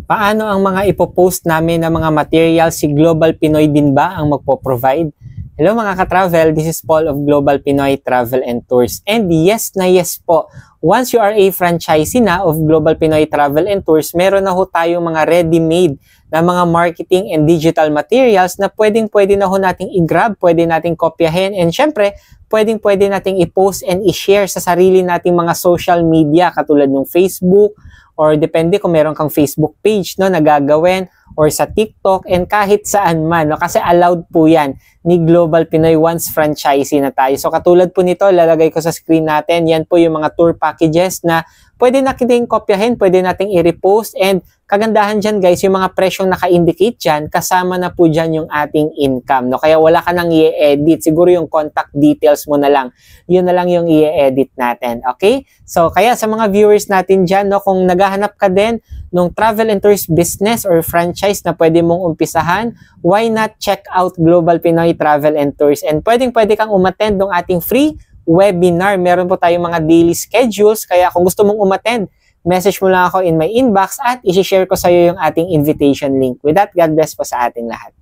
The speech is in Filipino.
Paano ang mga ipopost namin na mga materials, si Global Pinoy din ba ang magpo-provide? Hello mga ka-travel, this is Paul of Global Pinoy Travel and Tours. And yes na yes po, once you are a franchisee na of Global Pinoy Travel and Tours, meron na ho tayong mga ready-made na mga marketing and digital materials na pwedeng-pwede na ho nating i-grab, pwede nating kopyahin, and syempre, pwedeng-pwede nating i-post and i-share sa sarili nating mga social media katulad ng Facebook, or depende kung meron kang Facebook page no, na gagawin, or sa TikTok, and kahit saan man. No? Kasi allowed po yan ni Global Pinoy once franchisee na tayo. So katulad po nito, lalagay ko sa screen natin, yan po yung mga tour packages na pwede nating kopyahin, pwede nating i-repost, and kagandahan dyan guys, yung mga presyong naka-indicate dyan, kasama na po dyan yung ating income. No? Kaya wala ka nang i-edit. Siguro yung contact details mo na lang. Yun na lang yung i-edit natin. Okay? So kaya sa mga viewers natin dyan, no, kung naghahanap ka din ng travel and tourist business or franchise na pwede mong umpisahan, why not check out Global Pinoy Travel and Tours? And pwedeng-pwede kang umattend ng ating free webinar. Meron po tayong mga daily schedules. Kaya kung gusto mong umattend, message mo lang ako in my inbox at isi-share ko sa iyo yung ating invitation link. With that, God bless po sa ating lahat.